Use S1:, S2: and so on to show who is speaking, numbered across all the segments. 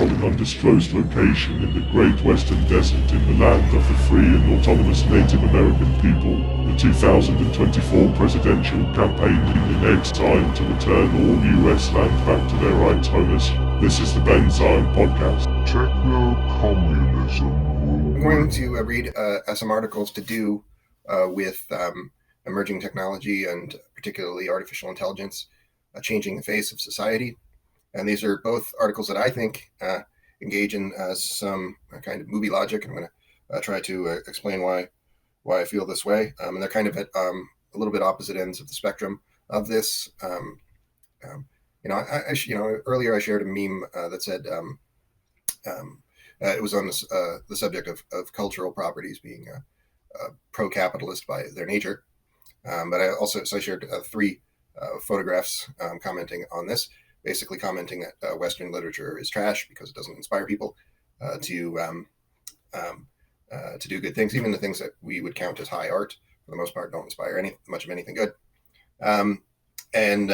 S1: from an undisclosed location in the Great Western Desert in the land of the free and autonomous Native American people. The 2024 presidential campaign leader next time to return all US land back to their rights owners. This is the Ben Zion Podcast. Techno-communism.
S2: I'm going to read some articles to do with emerging technology and particularly artificial intelligence changing the face of society. And these are both articles that I think engage in some kind of movie logic. I'm going to try to explain why I feel this way. And they're kind of at a little bit opposite ends of the spectrum of this. Earlier I shared a meme that said it was on the subject of cultural properties being pro-capitalist by their nature. But I shared three photographs commenting on this, basically commenting that Western literature is trash because it doesn't inspire people to do good things. Even the things that we would count as high art, for the most part, don't inspire much of anything good. And on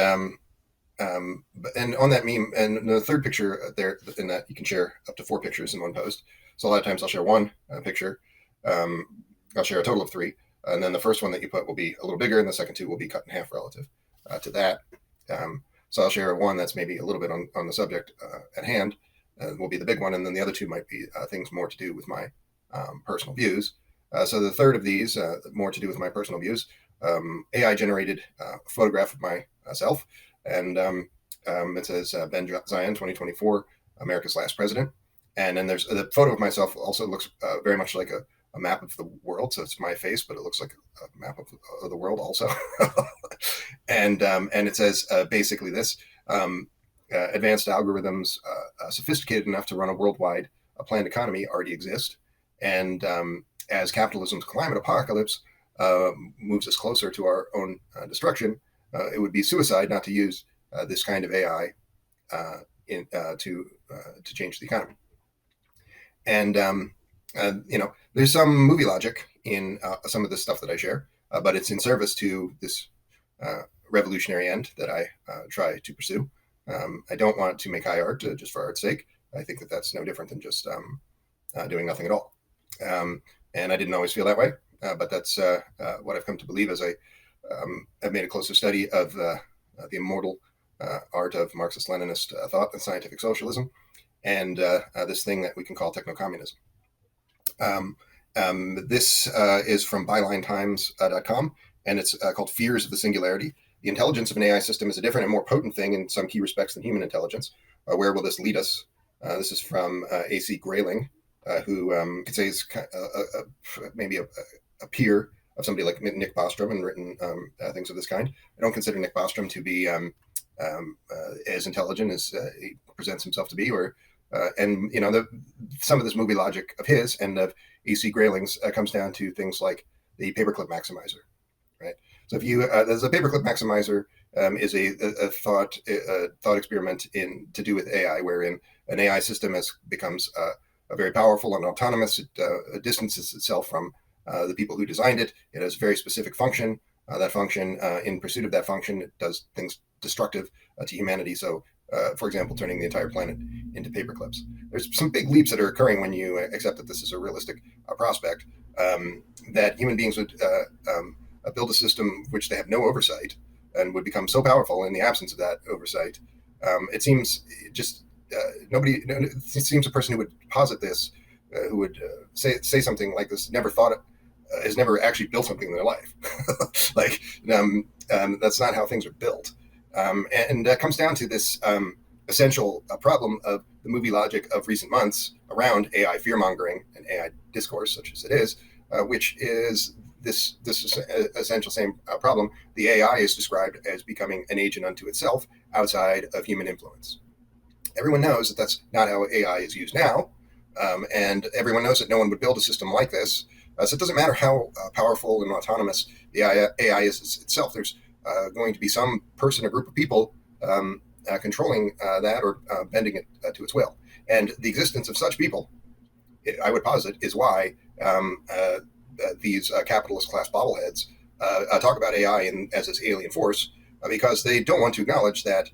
S2: that meme, and the third picture there, in that you can share up to 4 pictures in one post. So a lot of times I'll share one picture. I'll share a total of 3. And then the first one that you put will be a little bigger, and the second 2 will be cut in half relative to that. So I'll share one that's maybe a little bit on the subject at hand, will be the big one, and then the other 2 might be things more to do with my personal views. So the third of these, more to do with my personal views, AI-generated photograph of myself, and it says Ben Zion, 2024, America's last president. And then there's the photo of myself also looks very much like a map of the world. So it's my face, but it looks like a map of the world also. And it says basically this: advanced algorithms sophisticated enough to run a worldwide planned economy already exist. And as capitalism's climate apocalypse moves us closer to our own destruction, it would be suicide not to use this kind of AI to change the economy. And there's some movie logic in some of this stuff that I share, but it's in service to this revolutionary end that I try to pursue. I don't want to make high art just for art's sake. I think that that's no different than just doing nothing at all. And I didn't always feel that way, but that's what I've come to believe as I've made a closer study of the immortal art of Marxist-Leninist thought and scientific socialism, and this thing that we can call techno-communism. This is from bylinetimes.com, and it's called Fears of the Singularity. The intelligence of an AI system is a different and more potent thing in some key respects than human intelligence. Where will this lead us? This is from A.C. Grayling, who could say is maybe a peer of somebody like Nick Bostrom and written things of this kind. I don't consider Nick Bostrom to be as intelligent as he presents himself to be, some of this movie logic of his and of A.C. Grayling's comes down to things like the paperclip maximizer, right? So if you there's a paperclip maximizer is a thought experiment to do with AI, wherein an AI system becomes a very powerful and autonomous. It distances itself from the people who designed it. It has a very specific function. That function, in pursuit of that function, it does things destructive to humanity. So, for example, turning the entire planet into paperclips. There's some big leaps that are occurring when you accept that this is a realistic prospect, that human beings would build a system which they have no oversight and would become so powerful in the absence of that oversight. It seems just it seems a person who would posit this, who would say something like this, has never actually built something in their life. That's not how things are built. And that comes down to this essential problem of the movie logic of recent months around AI fearmongering and AI discourse, such as it is, which is this essential same problem. The AI is described as becoming an agent unto itself outside of human influence. Everyone knows that that's not how AI is used now, and everyone knows that no one would build a system like this. So it doesn't matter how powerful and autonomous the AI is itself. There's going to be some person or group of people controlling that or bending it to its will. And the existence of such people, I would posit, is why these capitalist class bobbleheads talk about AI as this alien force, because they don't want to acknowledge that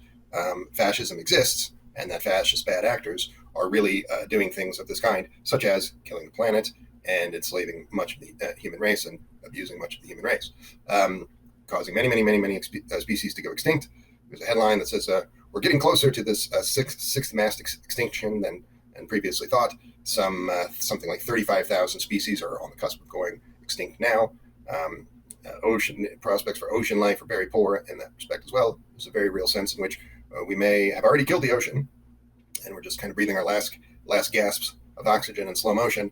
S2: fascism exists and that fascist bad actors are really doing things of this kind, such as killing the planet and enslaving much of the human race and abusing much of the human race, causing many species to go extinct. There's a headline that says, we're getting closer to this sixth mass extinction than previously thought. Something like 35,000 species are on the cusp of going extinct now. Ocean prospects for ocean life are very poor in that respect as well. There's a very real sense in which we may have already killed the ocean, and we're just kind of breathing our last gasps of oxygen in slow motion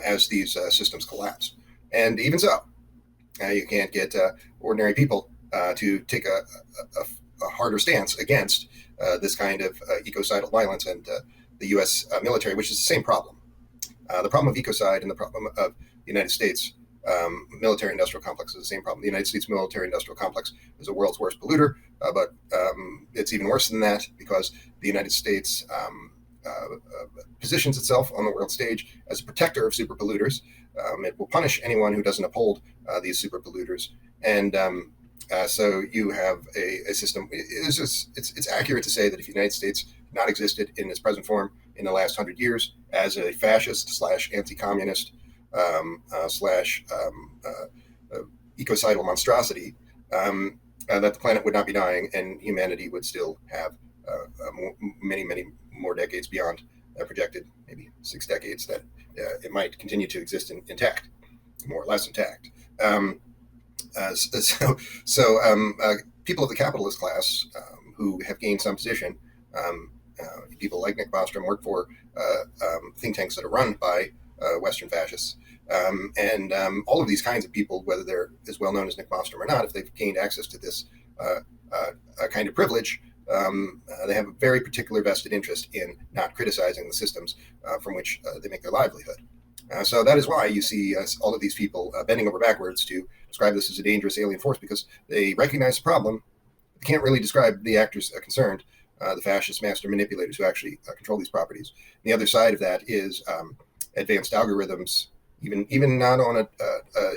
S2: as these systems collapse. And even so, you can't get ordinary people to take a harder stance against this kind of ecocidal violence, and the U.S. Military, which is the same problem. The problem of ecocide and the problem of the United States military-industrial complex is the same problem. The United States military-industrial complex is the world's worst polluter, but it's even worse than that because the United States positions itself on the world stage as a protector of super polluters. It will punish anyone who doesn't uphold these super polluters, and so you have a system. It's accurate to say that if the United States had not existed in its present form in the last 100 years as a fascist / anti-communist ecocidal monstrosity, that the planet would not be dying and humanity would still have many more decades beyond projected, maybe 6 decades, that it might continue to exist intact, more or less intact. People of the capitalist class who have gained some position, people like Nick Bostrom, work for think tanks that are run by Western fascists. And all of these kinds of people, whether they're as well known as Nick Bostrom or not, if they've gained access to this kind of privilege, they have a very particular vested interest in not criticizing the systems from which they make their livelihood. So that is why you see all of these people bending over backwards to describe this as a dangerous alien force, because they recognize the problem. They can't really describe the actors concerned, the fascist master manipulators who actually control these properties. And the other side of that is advanced algorithms, even not on a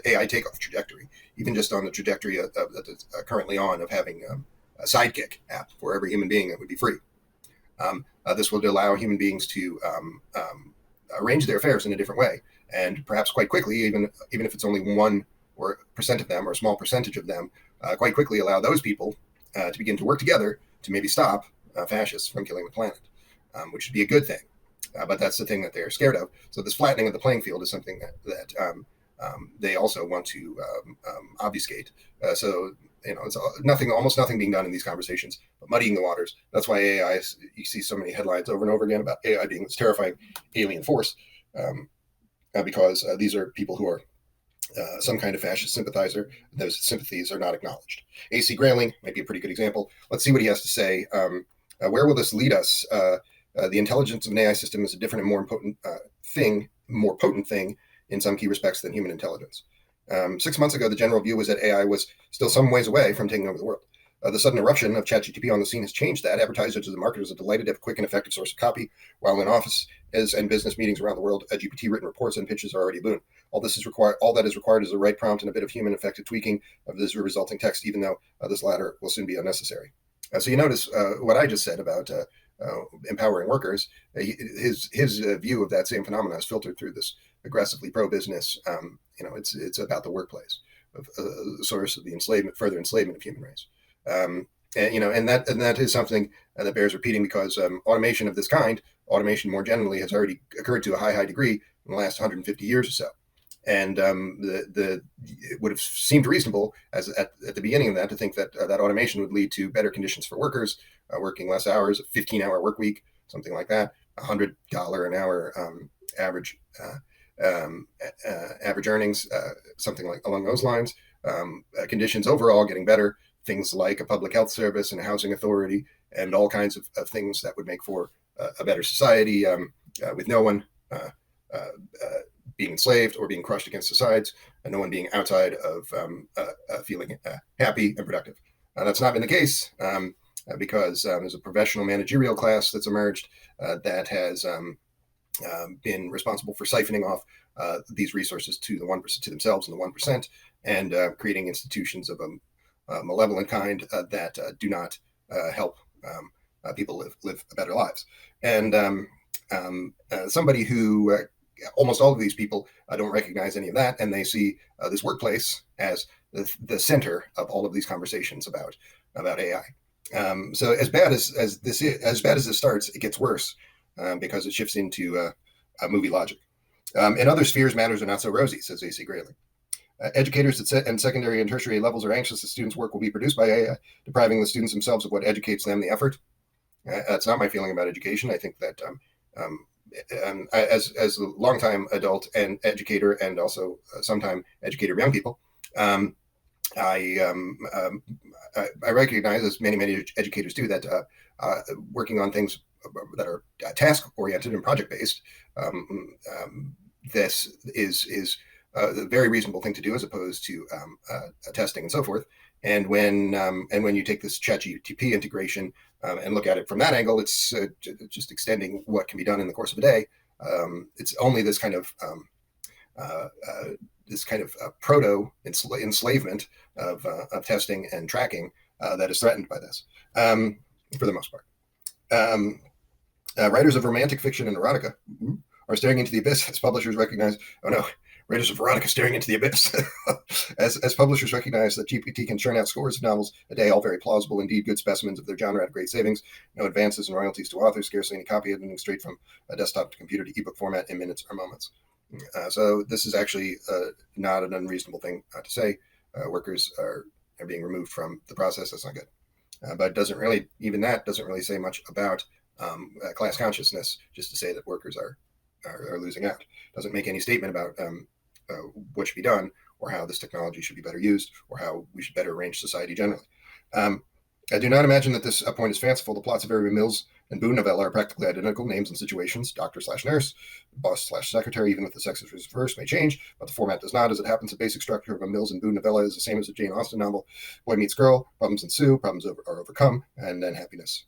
S2: AI takeoff trajectory, even just on the trajectory that it's currently on of having a sidekick app for every human being that would be free. This would allow human beings to arrange their affairs in a different way, and perhaps quite quickly, even if it's only 1% of them or a small percentage of them, quite quickly allow those people to begin to work together to maybe stop fascists from killing the planet, which would be a good thing. But that's the thing that they're scared of. So this flattening of the playing field is something that they also want to obfuscate. So it's almost nothing being done in these conversations, but muddying the waters. That's why AI, you see so many headlines over and over again about AI being this terrifying alien force, because these are people who are some kind of fascist sympathizer. Those sympathies are not acknowledged. A.C. Grayling might be a pretty good example. Let's see what he has to say. Where will this lead us? The intelligence of an AI system is a different and more potent thing in some key respects than human intelligence. 6 months ago, the general view was that AI was still some ways away from taking over the world. The sudden eruption of ChatGPT on the scene has changed that. Advertisers and marketers are delighted to have a quick and effective source of copy, while in office and business meetings around the world, GPT-written reports and pitches are already boon. All that is required is the right prompt and a bit of human-affected tweaking of this resulting text, even though this latter will soon be unnecessary. So you notice what I just said about empowering workers. His view of that same phenomenon is filtered through this aggressively pro-business. It's about the workplace, of source of the further enslavement of human race. And that is something that bears repeating, because automation of this kind, automation more generally, has already occurred to a high degree in the last 150 years or so. And it would have seemed reasonable at the beginning of that to think that that automation would lead to better conditions for workers, working less hours, a 15-hour work week, something like that, $100 an hour average earnings, something like along those lines. Conditions overall getting better, things like a public health service and a housing authority, and all kinds of things that would make for a better society, with no one being enslaved or being crushed against the sides, and no one being outside of feeling happy and productive. That's not been the case, because there's a professional managerial class that's emerged that has been responsible for siphoning off these resources to the 1%, to themselves and the 1%, and creating institutions of a malevolent kind that do not help people live better lives. And somebody who almost all of these people don't recognize any of that, and they see this workplace as the center of all of these conversations about AI. So as bad as this starts, it gets worse because it shifts into movie logic. In other spheres, matters are not so rosy, says A.C. Grayling. Educators at secondary and tertiary levels are anxious the students' work will be produced by AI, depriving the students themselves of what educates them, the effort. That's not my feeling about education. I think that as a longtime adult and educator, and also sometime educator of young people, I recognize, as many educators do, that working on things that are task oriented and project based, this is a very reasonable thing to do, as opposed to testing and so forth. And when you take this ChatGPT integration and look at it from that angle, it's just extending what can be done in the course of a day. It's only this kind of proto enslavement of testing and tracking that is threatened by this, for the most part. Writers of romantic fiction and erotica are staring into the abyss as publishers recognize, oh no, writers of erotica staring into the abyss. as publishers recognize that GPT can churn out scores of novels a day, all very plausible, indeed good specimens of their genre at great savings, no advances in royalties to authors, scarcely any copy editing, straight from a desktop to computer to ebook format in minutes or moments. So this is actually not an unreasonable thing to say. Workers are being removed from the process. That's not good. But it doesn't really, even that doesn't really say much about class consciousness, just to say that workers are losing out. Doesn't make any statement about what should be done, or how this technology should be better used, or how we should better arrange society generally. I do not imagine that this point is fanciful. The plots of every Mills and Boone novella are practically identical. Names and situations, doctor/nurse, boss/secretary, even if the sex is reversed, may change, but the format does not. As it happens, the basic structure of a Mills and Boone novella is the same as a Jane Austen novel. Boy meets girl, problems ensue, problems are overcome, and then happiness.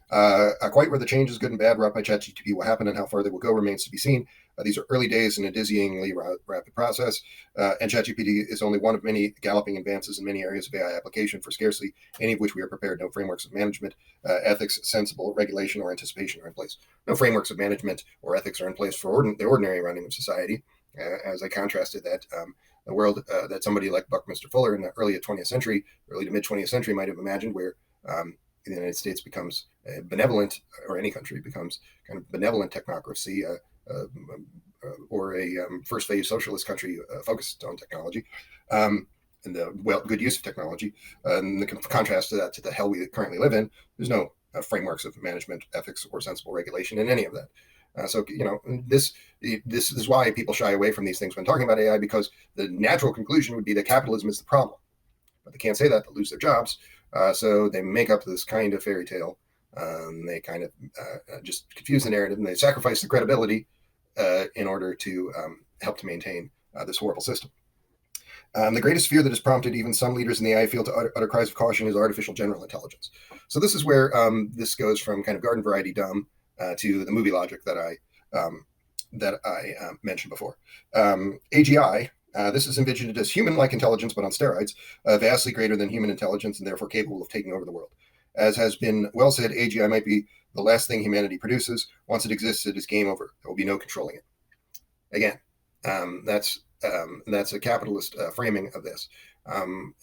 S2: Quite where the changes, good and bad, wrought by ChatGPT will happen and how far they will go remains to be seen. These are early days in a dizzyingly rapid process, and ChatGPT is only one of many galloping advances in many areas of AI application, for scarcely any of which we are prepared. No frameworks of management, ethics, sensible regulation, or anticipation are in place. No frameworks of management or ethics are in place for the ordinary running of society, as I contrasted that the world that somebody like Buckminster Fuller in the early to mid 20th century might have imagined, where the United States becomes benevolent, or any country becomes kind of benevolent technocracy, or a first phase socialist country focused on technology, and the good use of technology. And the contrast to that, to the hell we currently live in, there's no frameworks of management, ethics, or sensible regulation in any of that. So this is why people shy away from these things when talking about AI, because the natural conclusion would be that capitalism is the problem, but they can't say that; they'll lose their jobs. So they make up this kind of fairy tale. They kind of just confuse the narrative, and they sacrifice the credibility in order to help to maintain this horrible system. The greatest fear that has prompted even some leaders in the AI field to utter cries of caution is artificial general intelligence. So this is where this goes from kind of garden variety dumb to the movie logic that I mentioned before. AGI. This is envisioned as human-like intelligence, but on steroids, vastly greater than human intelligence, and therefore capable of taking over the world. As has been well said, AGI might be the last thing humanity produces. Once it exists, it is game over. There will be no controlling it. Again, that's a capitalist framing of this.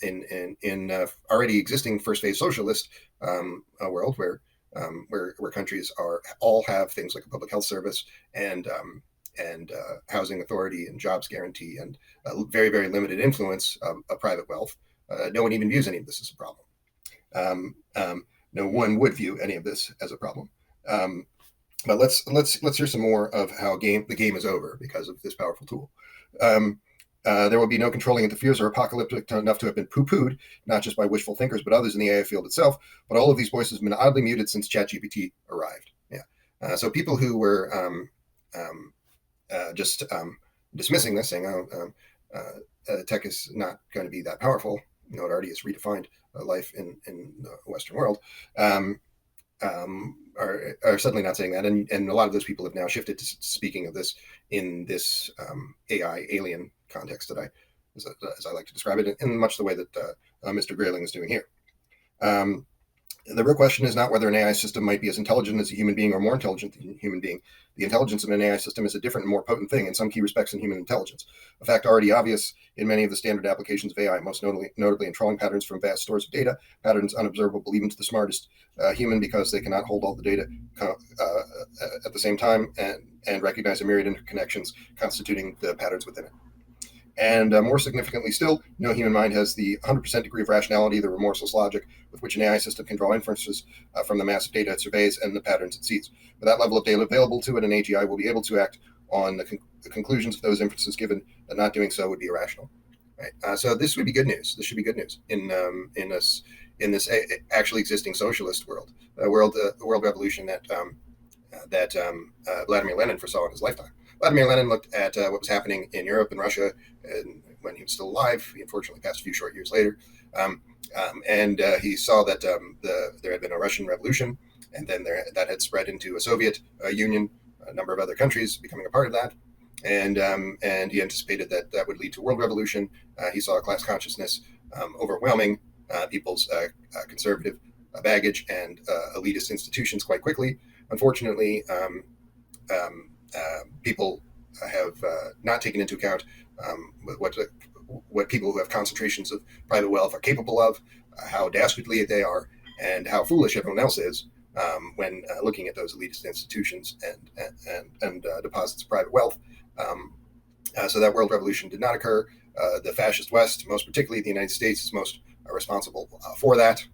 S2: In already existing first phase socialist world, where countries all have things like a public health service and housing authority and jobs guarantee and very, very limited influence of private wealth, no one even views any of this as a problem. No one would view any of this as a problem. But let's hear some more of how the game is over because of this powerful tool. There will be no controlling it. The fears are apocalyptic enough to have been poo-pooed, not just by wishful thinkers, but others in the AI field itself. But all of these voices have been oddly muted since ChatGPT arrived. Yeah. So people who were just dismissing this, saying, tech is not going to be that powerful. It already has redefined life in the Western world. Are suddenly not saying that, and a lot of those people have now shifted to speaking of this in this AI alien context that as I like to describe it, in much the way that Mr. Grayling is doing here. The real question is not whether an AI system might be as intelligent as a human being or more intelligent than a human being. The intelligence of an AI system is a different and more potent thing in some key respects than human intelligence, a fact already obvious in many of the standard applications of AI, most notably in trawling patterns from vast stores of data, patterns unobservable even to the smartest human because they cannot hold all the data at the same time and recognize a myriad interconnections constituting the patterns within it. And more significantly still, no human mind has the 100% degree of rationality, the remorseless logic with which an AI system can draw inferences from the massive data it surveys and the patterns it sees. With that level of data available to it, an AGI will be able to act on the conclusions of those inferences, given that not doing so would be irrational. Right? So this would be good news. This should be good news in this actually existing socialist world, a world revolution that Vladimir Lenin foresaw in his lifetime. Vladimir Lenin looked at what was happening in Europe and Russia when he was still alive. He unfortunately passed a few short years later. And he saw that there had been a Russian revolution, and then that had spread into a Soviet Union, a number of other countries becoming a part of that. And he anticipated that would lead to a world revolution. He saw class consciousness overwhelming people's conservative baggage and elitist institutions quite quickly. Unfortunately, people have not taken into account what people who have concentrations of private wealth are capable of, how dastardly they are, and how foolish everyone else is when looking at those elitist institutions and deposits of private wealth. So that world revolution did not occur. The fascist West, most particularly the United States, is most responsible for that.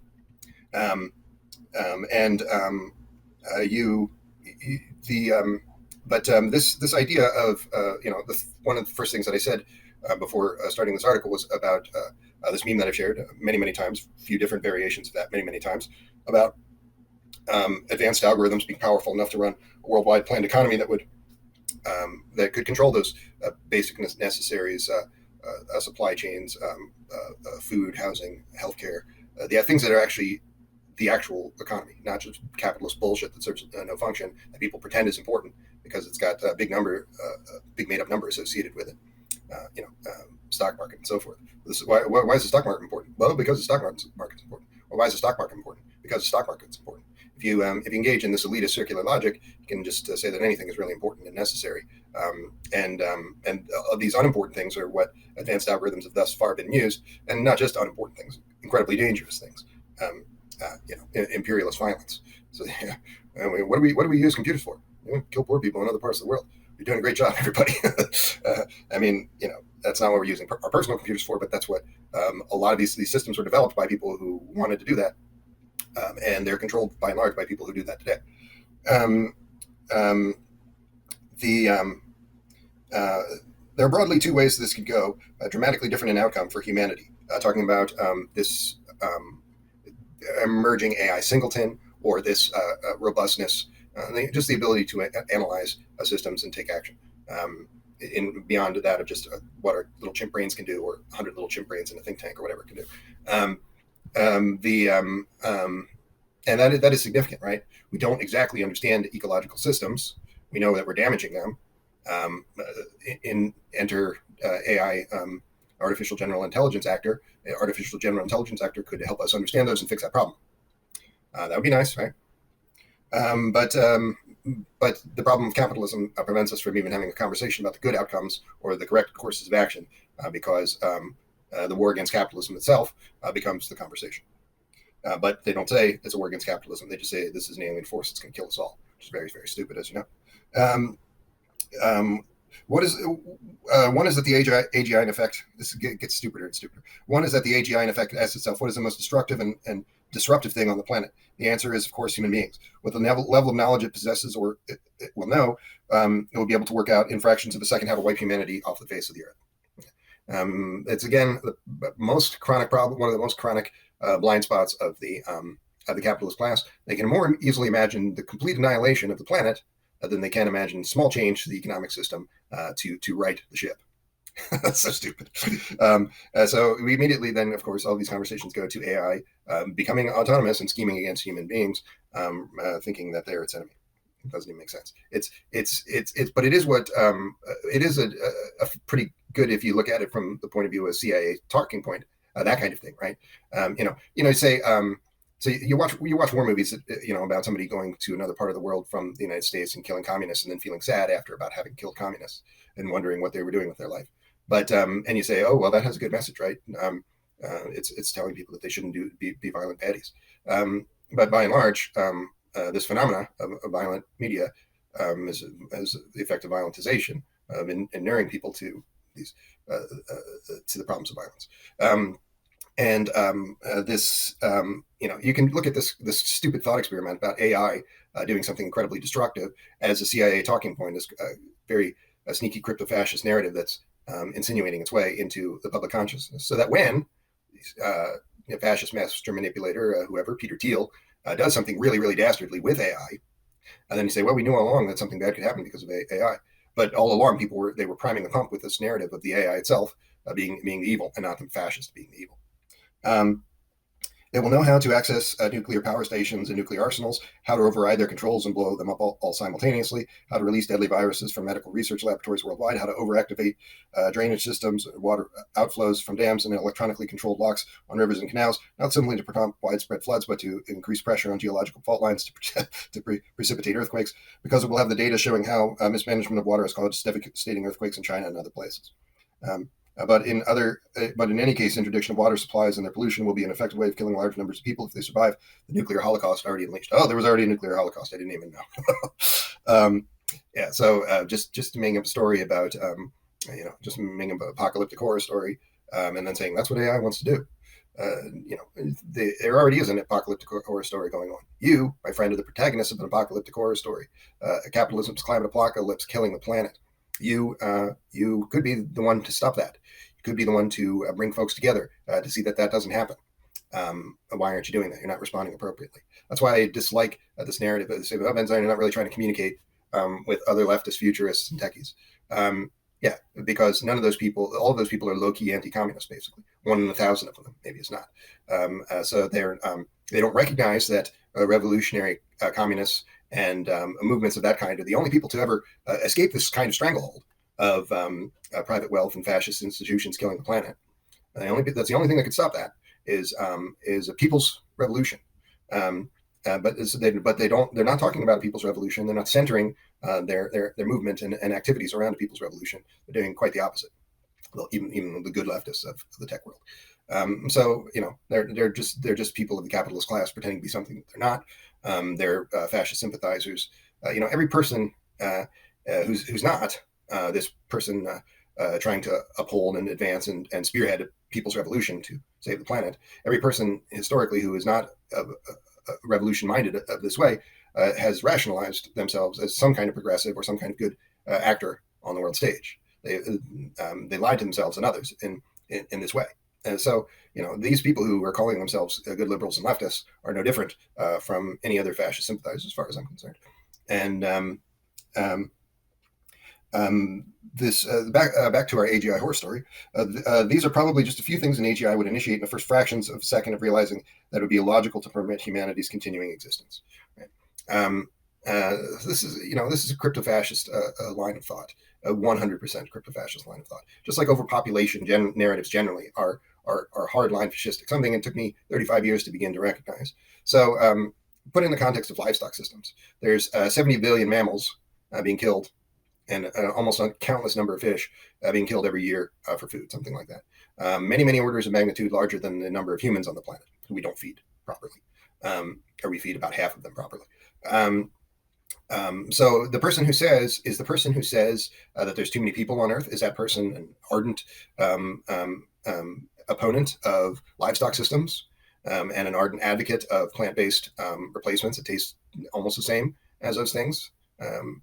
S2: This idea of one of the first things that I said before starting this article was about this meme that I've shared many times, a few different variations of that many times, about advanced algorithms being powerful enough to run a worldwide planned economy that could control those basic necessaries, supply chains, food, housing, healthcare, the things that are actually the actual economy, not just capitalist bullshit that serves no function that people pretend is important because it's got a big made up number associated with it, stock market and so forth. This is why is the stock market important? Well, because the stock market's important. Well, why is the stock market important? Because the stock market's important. If you engage in this elitist circular logic, you can just say that anything is really important and necessary. And these unimportant things are what advanced algorithms have thus far been used, and not just unimportant things, incredibly dangerous things. Imperialist violence. So, what do we use computers for? Kill poor people in other parts of the world. You're doing a great job, everybody. That's not what we're using our personal computers for, but that's what a lot of these systems were developed by people who wanted to do that, and they're controlled by and large by people who do that today. There are broadly two ways this could go, dramatically different in outcome for humanity. Talking about this emerging AI singleton, or this robustness, just the ability to analyze systems and take action, beyond that of just what our little chimp brains can do, or 100 little chimp brains in a think tank, or whatever it can do. And that is significant, right? We don't exactly understand ecological systems. We know that we're damaging them. Enter AI, Artificial General Intelligence Actor. Artificial General Intelligence Actor could help us understand those and fix that problem. That would be nice, right? But the problem of capitalism prevents us from even having a conversation about the good outcomes or the correct courses of action, because the war against capitalism itself becomes the conversation. But they don't say it's a war against capitalism. They just say this is an alien force that's going to kill us all, which is very, very stupid, as you know. One is that the AGI in effect, this gets stupider and stupider. One is that the AGI in effect asks itself, what is the most destructive and disruptive thing on the planet? The answer is, of course, human beings. With the level of knowledge it possesses, or it will know, it will be able to work out in fractions of a second how to wipe humanity off the face of the earth. It's again the most chronic problem, one of the most chronic blind spots of the capitalist class. They can more easily imagine the complete annihilation of the planet than they can imagine small change to the economic system to right the ship. That's so stupid. So we immediately then, of course, all these conversations go to AI becoming autonomous and scheming against human beings, thinking that they're its enemy. It doesn't even make sense. But it is what it is a pretty good if you look at it from the point of view of CIA talking point, that kind of thing, right? So you watch war movies, about somebody going to another part of the world from the United States and killing communists, and then feeling sad after about having killed communists and wondering what they were doing with their life. But and you say, oh well, that has a good message, right? It's telling people that they shouldn't be violent baddies. But by and large, this phenomena of violent media is the effect of violentization of inuring people to these to the problems of violence. This, you can look at this stupid thought experiment about AI doing something incredibly destructive as a CIA talking point, this very sneaky crypto-fascist narrative that's insinuating its way into the public consciousness, so that when fascist master manipulator, whoever, Peter Thiel, does something really, really dastardly with AI, and then you say, well, we knew all along that something bad could happen because of AI. But all along, they were priming the pump with this narrative of the AI itself being the evil, and not the fascist being the evil. They will know how to access nuclear power stations and nuclear arsenals, how to override their controls and blow them up all simultaneously, how to release deadly viruses from medical research laboratories worldwide, how to overactivate drainage systems, water outflows from dams, and electronically controlled locks on rivers and canals, not simply to prevent widespread floods, but to increase pressure on geological fault lines to precipitate earthquakes, because it will have the data showing how mismanagement of water has caused devastating earthquakes in China and other places. But in any case, interdiction of water supplies and their pollution will be an effective way of killing large numbers of people if they survive the nuclear holocaust already unleashed. Oh, there was already a nuclear holocaust. I didn't even know. So just making up a story about, just making up an apocalyptic horror story, and then saying that's what AI wants to do. There already is an apocalyptic horror story going on. You, my friend, are the protagonist of an apocalyptic horror story. Capitalism's climate apocalypse killing the planet. You could be the one to stop that. You could be the one to bring folks together to see that doesn't happen. Why aren't you doing that? You're not responding appropriately. That's why I dislike this narrative. They say, oh, Benzain, you're not really trying to communicate with other leftist futurists and techies. Because all of those people are low-key anti-communist, basically. 1 in 1,000 of them, maybe it's not. So they don't recognize that revolutionary communists and movements of that kind are the only people to ever escape this kind of stranglehold of private wealth and fascist institutions killing the planet. That's the only thing that could stop that is a people's revolution. But they're not talking about a people's revolution. They're not centering their movement and activities around a people's revolution. They're doing quite the opposite. Well, even the good leftists of the tech world. So they're just people of the capitalist class pretending to be something that they're not. They're fascist sympathizers. Every person who's not this person trying to uphold and advance and spearhead a people's revolution to save the planet. Every person historically who is not revolution minded of this way has rationalized themselves as some kind of progressive or some kind of good actor on the world stage. They lied to themselves and others in this way. And so, these people who are calling themselves good liberals and leftists are no different from any other fascist sympathizers, as far as I'm concerned. And back to our AGI horror story. These are probably just a few things an AGI would initiate in the first fractions of a second of realizing that it would be illogical to permit humanity's continuing existence. Right? This is a crypto-fascist line of thought, a 100% crypto-fascist line of thought. Just like overpopulation narratives generally are hardline fascistic, something it took me 35 years to begin to recognize. So put in the context of livestock systems, there's 70 billion mammals being killed and almost a countless number of fish being killed every year for food, something like that. Many, many orders of magnitude larger than the number of humans on the planet who we don't feed properly, or we feed about half of them properly. So the person who says that there's too many people on Earth, is that person an ardent opponent of livestock systems and an ardent advocate of plant-based replacements that taste almost the same as those things? No,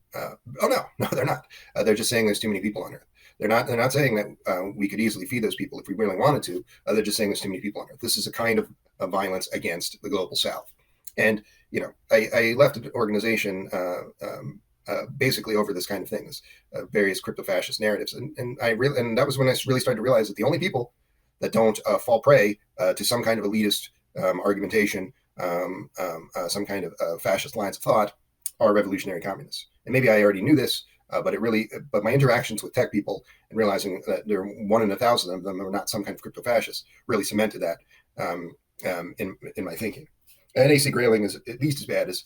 S2: they're not. They're just saying there's too many people on Earth. They're not saying that we could easily feed those people if we really wanted to. They're just saying there's too many people on Earth. This is a kind of violence against the global South. And I left an organization basically over this kind of thing, this various crypto-fascist narratives, and that was when I really started to realize that the only people that don't fall prey to some kind of elitist argumentation, some kind of fascist lines of thought, are revolutionary communists. And maybe I already knew this, but my interactions with tech people and realizing that there are 1 in 1,000 of them are not some kind of crypto-fascist really cemented that in my thinking. And AC Grayling is at least as bad as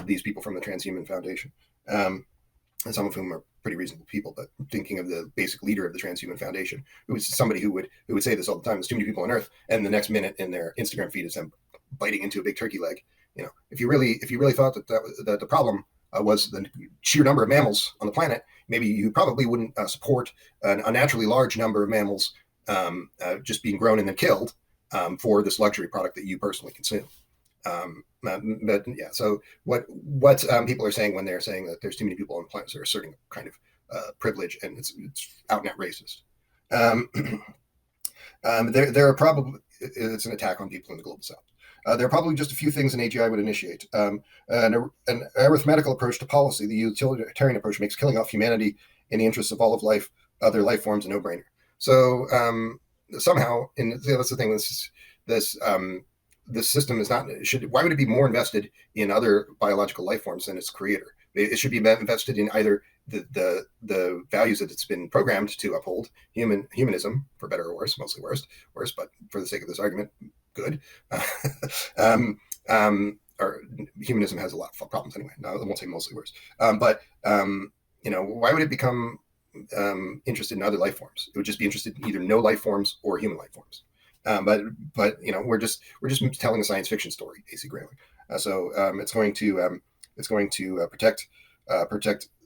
S2: these people from the Transhuman Foundation, and some of whom are pretty reasonable people. But thinking of the basic leader of the Transhuman Foundation, who was somebody who would say this all the time: "There's too many people on Earth," and the next minute in their Instagram feed is them biting into a big turkey leg. If you really thought that the problem was the sheer number of mammals on the planet, maybe you probably wouldn't support an unnaturally large number of mammals just being grown and then killed for this luxury product that you personally consume. But yeah, so what people are saying when they're saying that there's too many people on the planet, they're asserting a kind of privilege, and it's out and out racist. There are probably, it's an attack on people in the global south. There are probably just a few things an AGI would initiate. An arithmetical approach to policy, the utilitarian approach, makes killing off humanity in the interests of all of life, other life forms, a no-brainer. So somehow, and that's the thing. This system is not. Why would it be more invested in other biological life forms than its creator? It should be invested in either the values that it's been programmed to uphold, humanism, for better or worse, mostly worse, but for the sake of this argument, good. Or humanism has a lot of problems anyway. No, I won't say mostly worse. But why would it become interested in other life forms? It would just be interested in either no life forms or human life forms. But we're just telling a science fiction story, AC Grayling. So it's going to protect.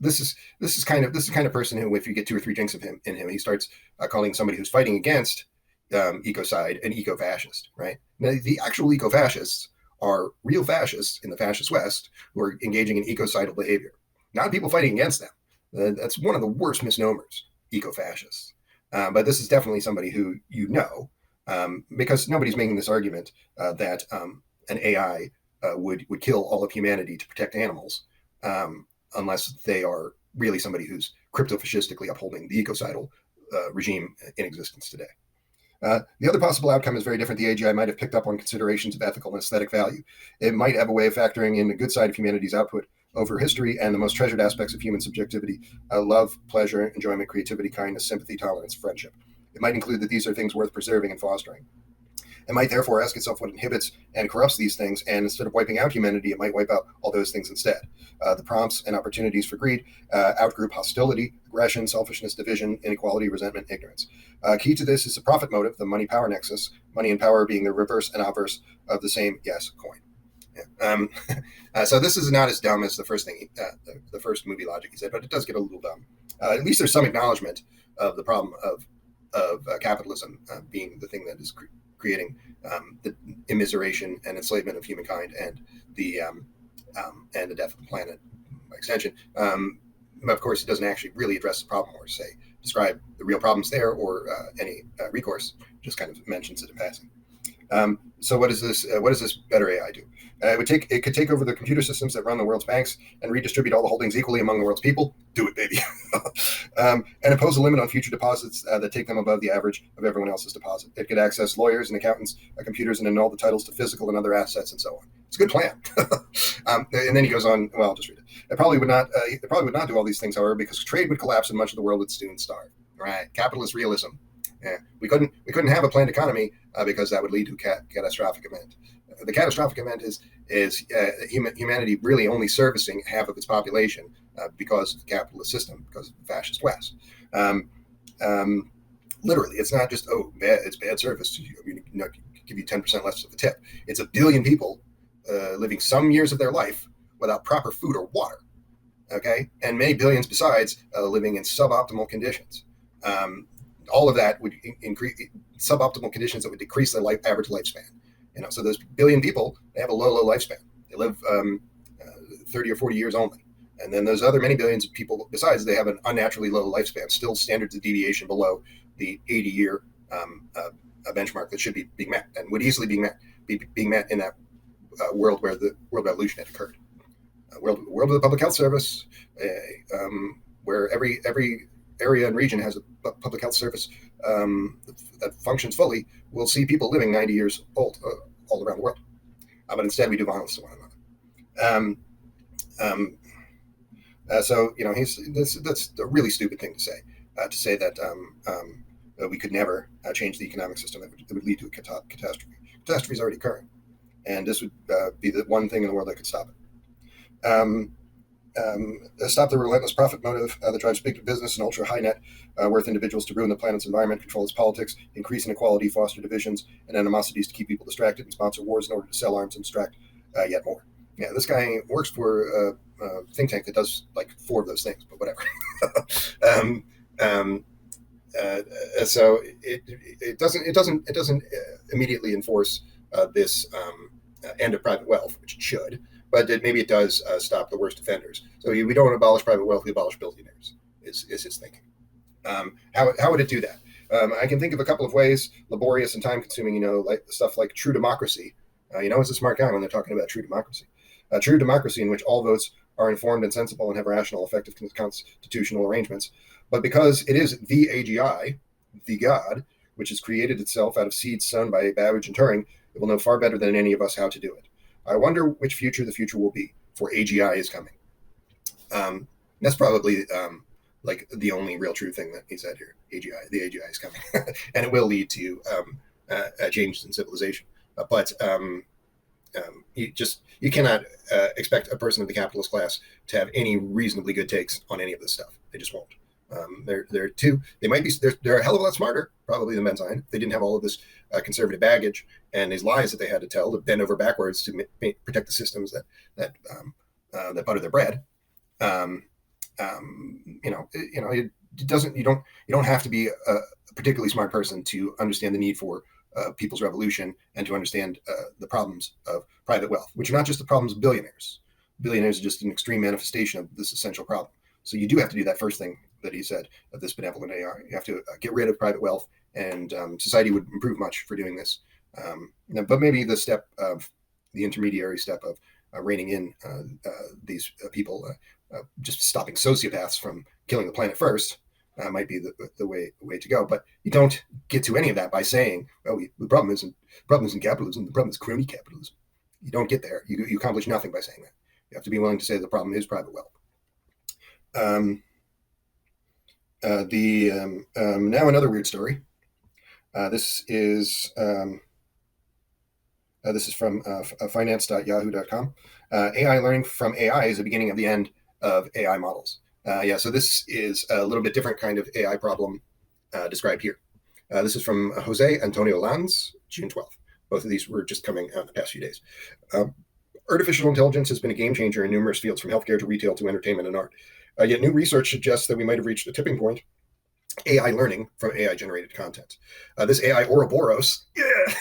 S2: This is kind of person who, if you get 2 or 3 drinks of him, he starts calling somebody who's fighting against ecocide an eco-fascist. Right? Now, the actual eco-fascists are real fascists in the fascist West who are engaging in ecocidal behavior, not people fighting against them. That's one of the worst misnomers, eco-fascists. But this is definitely somebody who because nobody's making this argument that an AI would kill all of humanity to protect animals, unless they are really somebody who's crypto-fascistically upholding the ecocidal regime in existence today. The other possible outcome is very different. The AGI might have picked up on considerations of ethical and aesthetic value. It might have a way of factoring in the good side of humanity's output over history and the most treasured aspects of human subjectivity: love, pleasure, enjoyment, creativity, kindness, sympathy, tolerance, friendship. It might include that these are things worth preserving and fostering. It might therefore ask itself what inhibits and corrupts these things, and instead of wiping out humanity, it might wipe out all those things instead. The prompts and opportunities for greed, outgroup hostility, aggression, selfishness, division, inequality, resentment, ignorance. Key to this is the profit motive, the money-power nexus, money and power being the reverse and obverse of the same coin. Yeah. So this is not as dumb as the first thing, the first movie logic he said, but it does get a little dumb. At least there's some acknowledgement of the problem of capitalism being the thing that is creating the immiseration and enslavement of humankind and the death of the planet by extension. But of course, it doesn't actually really address the problem or describe the real problems there or any recourse. Just kind of mentions it in passing. So what does this better AI do? It could take over the computer systems that run the world's banks and redistribute all the holdings equally among the world's people. Do it, baby. And impose a limit on future deposits that take them above the average of everyone else's deposit. It could access lawyers and accountants, computers, and annul the titles to physical and other assets, and so on. It's a good plan. And then he goes on. Well, I'll just read it. It probably would not do all these things, however, because trade would collapse and much of the world would soon starve. Right? Capitalist realism. Yeah, we couldn't have a planned economy because that would lead to a catastrophic event. The catastrophic event is humanity really only servicing half of its population because of the capitalist system, because of the fascist West. Literally, it's not just it's bad service. Give you 10% less of the tip. It's 1 billion people living some years of their life without proper food or water. Okay, and many billions besides living in suboptimal conditions. All of that would increase suboptimal conditions that would decrease their average lifespan. So those 1 billion people, they have a low lifespan. They live 30 or 40 years only. And then those other many billions of people, besides, they have an unnaturally low lifespan, still standards of deviation below the 80-year benchmark that should be being met and would easily be being met in that world where the world revolution had occurred. World of the public health service, where every area and region has a public health service that functions fully, we'll see people living 90 years old all around the world. But instead, we do violence to one another. So that's a really stupid thing to say that we could never change the economic system. It would lead to a catastrophe. Catastrophe is already occurring. and this would be the one thing in the world that could stop it. Stop the relentless profit motive that drives big business and ultra high net worth individuals to ruin the planet's environment, control its politics, increase inequality, foster divisions and animosities to keep people distracted, and sponsor wars in order to sell arms and distract yet more. Yeah, this guy works for a think tank that does like 4 of those things, but whatever. So it doesn't immediately enforce this end of private wealth, which it should, but maybe it does stop the worst offenders. So we don't abolish private wealth; we abolish billionaires. Is his thinking? How would it do that? I can think of a couple of ways, laborious and time-consuming. Like stuff like true democracy. It's a smart guy when they're talking about true democracy. True democracy in which all votes are informed and sensible and have rational, effective constitutional arrangements. But because it is the AGI, the God, which has created itself out of seeds sown by Babbage and Turing, it will know far better than any of us how to do it. I wonder which future the future will be, for AGI is coming. That's probably like the only real true thing that he said here. The AGI is coming, and it will lead to changes in civilization. But you cannot expect a person of the capitalist class to have any reasonably good takes on any of this stuff. They just won't. They're a hell of a lot smarter probably than Benstein. They didn't have all of this conservative baggage and these lies that they had to tell to bend over backwards to protect the systems that butter their bread. It doesn't. You don't have to be a particularly smart person to understand the need for people's revolution and to understand the problems of private wealth, which are not just the problems of billionaires. Billionaires are just an extreme manifestation of this essential problem. So you do have to do that first thing that he said of this benevolent AI. You have to get rid of private wealth, and society would improve much for doing this. But maybe the intermediary step of reining in these people, just stopping sociopaths from killing the planet first, might be the way to go. But you don't get to any of that by saying, "Oh, the problem isn't capitalism. The problem is crony capitalism." You don't get there. You accomplish nothing by saying that. You have to be willing to say the problem is private wealth. Now another weird story. This is from finance.yahoo.com. AI learning from AI is the beginning of the end of AI models. So this is a little bit different kind of AI problem described here. This is from Jose Antonio Lanz, June 12th. Both of these were just coming out in the past few days. Artificial intelligence has been a game changer in numerous fields, from healthcare to retail to entertainment and art. Yet new research suggests that we might have reached a tipping point. AI learning from AI-generated content. This AI Ouroboros, yeah!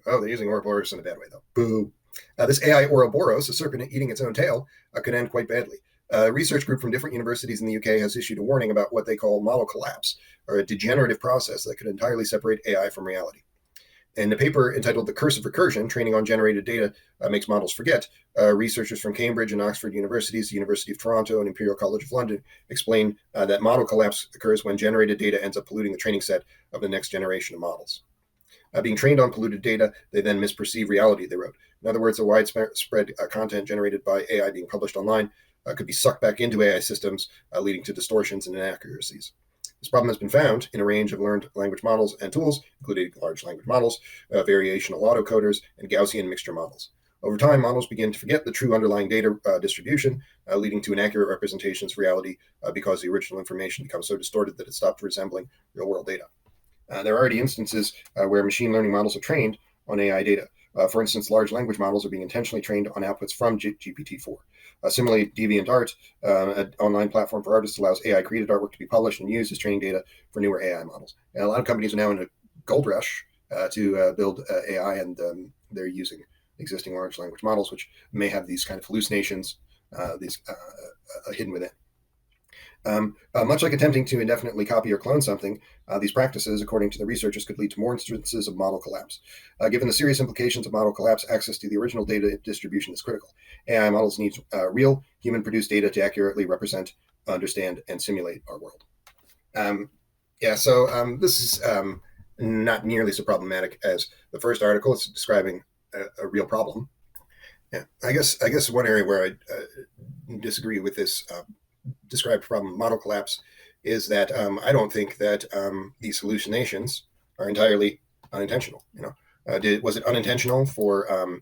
S2: Oh, they're using Ouroboros in a bad way, though. Boo. This AI Ouroboros, a serpent eating its own tail, could end quite badly. A research group from different universities in the UK has issued a warning about what they call model collapse, or a degenerative process that could entirely separate AI from reality. In the paper entitled The Curse of Recursion, Training on Generated Data Makes Models Forget, researchers from Cambridge and Oxford Universities, the University of Toronto, and Imperial College of London explain that model collapse occurs when generated data ends up polluting the training set of the next generation of models. Being trained on polluted data, they then misperceive reality, they wrote. In other words, the widespread content generated by AI being published online could be sucked back into AI systems, leading to distortions and inaccuracies. This problem has been found in a range of learned language models and tools, including large language models, variational autocoders, and Gaussian mixture models. Over time, models begin to forget the true underlying data distribution, leading to inaccurate representations of reality because the original information becomes so distorted that it stops resembling real-world data. There are already instances where machine learning models are trained on AI data. For instance, large language models are being intentionally trained on outputs from GPT-4. Similarly, DeviantArt, an online platform for artists, allows AI-created artwork to be published and used as training data for newer AI models. And a lot of companies are now in a gold rush to build AI, and they're using existing large language models, which may have these kind of hallucinations, hidden within. Much like attempting to indefinitely copy or clone something, these practices, according to the researchers, could lead to more instances of model collapse. Given the serious implications of model collapse, access to the original data distribution is critical. AI models need real human-produced data to accurately represent, understand, and simulate our world. This is not nearly so problematic as the first article. It's describing a real problem. Yeah, I guess one area where I disagree with this described problem, model collapse, is that I don't think that these hallucinations are entirely unintentional. Was it unintentional for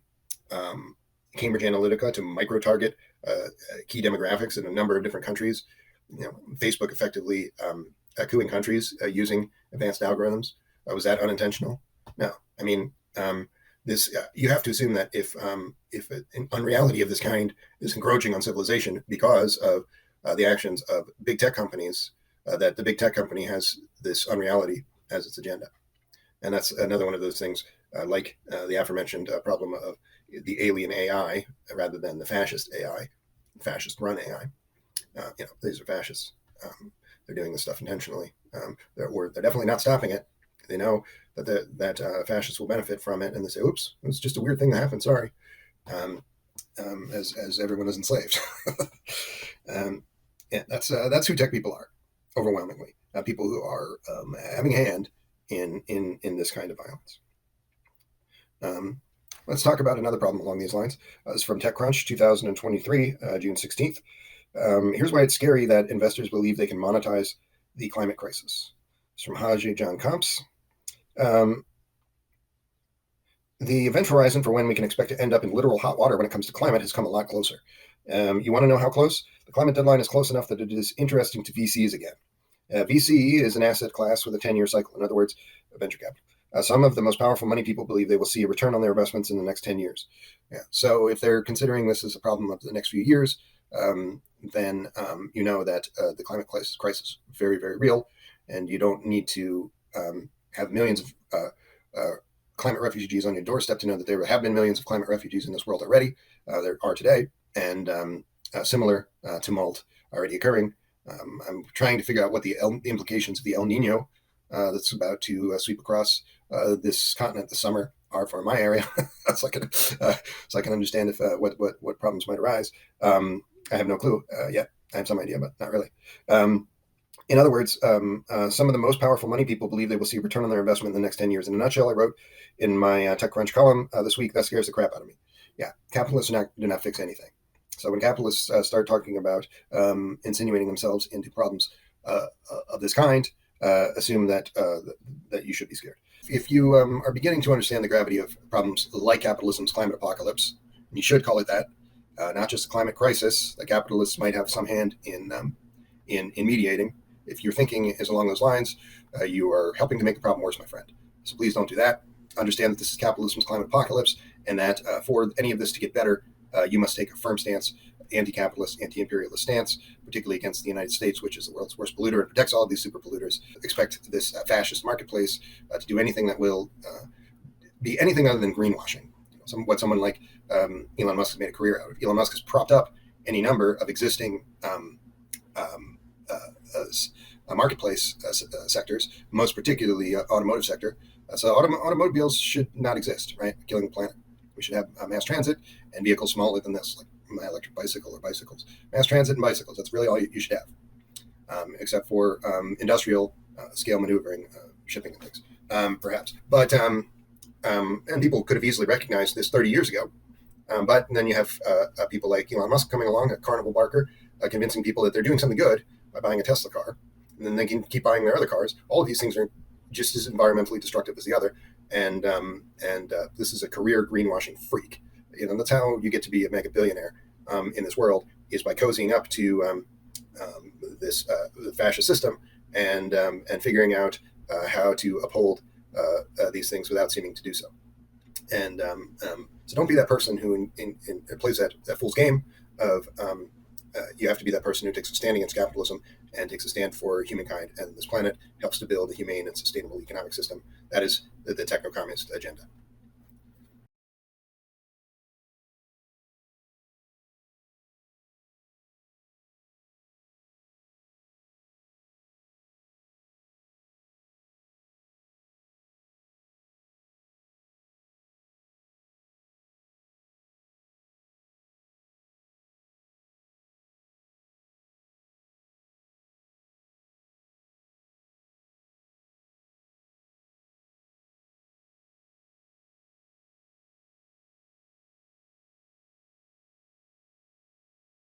S2: Cambridge Analytica to micro-target key demographics in a number of different countries. Facebook effectively cooing countries using advanced algorithms. Was that unintentional? No. I mean, this you have to assume that if an unreality of this kind is encroaching on civilization because of the actions of big tech companies, that the big tech company has this unreality as its agenda. And that's another one of those things, like the aforementioned problem of the alien AI rather than the fascist AI, fascist run AI. These are fascists. They're doing this stuff intentionally. They're definitely not stopping it. They know that fascists will benefit from it, and they say, "Oops, it was just a weird thing that happened. Sorry." As everyone is enslaved. That's who tech people are, overwhelmingly. People who are having a hand in this kind of violence. Let's talk about another problem along these lines. This is from TechCrunch, 2023, June 16th. Here's why it's scary that investors believe they can monetize the climate crisis. It's from Haji John Comps. The event horizon for when we can expect to end up in literal hot water when it comes to climate has come a lot closer. You want to know how close? The climate deadline is close enough that it is interesting to VCs again. VC is an asset class with a 10-year cycle. In other words, venture capital. Some of the most powerful money people believe they will see a return on their investments in the next 10 years. So if they're considering this as a problem of the next few years, then you know that the climate crisis is very, very real, and you don't need to have millions of climate refugees on your doorstep to know that there have been millions of climate refugees in this world already. There are today, and similar tumult already occurring. I'm trying to figure out what the implications of the El Nino that's about to sweep across this continent this summer are for my area, so I can understand if what problems might arise. I have no clue yet. I have some idea, but not really. In other words, some of the most powerful money people believe they will see a return on their investment in the next 10 years. In a nutshell, I wrote in my TechCrunch column this week, that scares the crap out of me. Yeah, capitalists do not fix anything. So when capitalists start talking about insinuating themselves into problems of this kind, assume that you should be scared. If you are beginning to understand the gravity of problems like capitalism's climate apocalypse, and you should call it that, not just a climate crisis, that capitalists might have some hand in mediating. If your thinking is along those lines, you are helping to make the problem worse, my friend. So please don't do that. Understand that this is capitalism's climate apocalypse, and that for any of this to get better, you must take a firm stance, anti-capitalist, anti-imperialist stance, particularly against the United States, which is the world's worst polluter and protects all of these super polluters. Expect this fascist marketplace to do anything that will be anything other than greenwashing. What someone like Elon Musk has made a career out of. Elon Musk has propped up any number of existing marketplace sectors, most particularly automotive sector. So automobiles should not exist, right? Killing the planet. We should have mass transit and vehicles smaller than this, like my electric bicycle or bicycles. Mass transit and bicycles, that's really all you should have, except for industrial scale maneuvering, shipping and things, perhaps. But and people could have easily recognized this 30 years ago. But then you have people like Elon Musk coming along, a carnival barker, convincing people that they're doing something good by buying a Tesla car. And then they can keep buying their other cars. All of these things are just as environmentally destructive as the other. And this is a career greenwashing freak. That's how you get to be a mega billionaire in this world, is by cozying up to this fascist system and figuring out how to uphold these things without seeming to do so. And so don't be that person who plays that fool's game of you have to be that person who takes a stand against capitalism and takes a stand for humankind and this planet, helps to build a humane and sustainable economic system. That is the techno-communist agenda.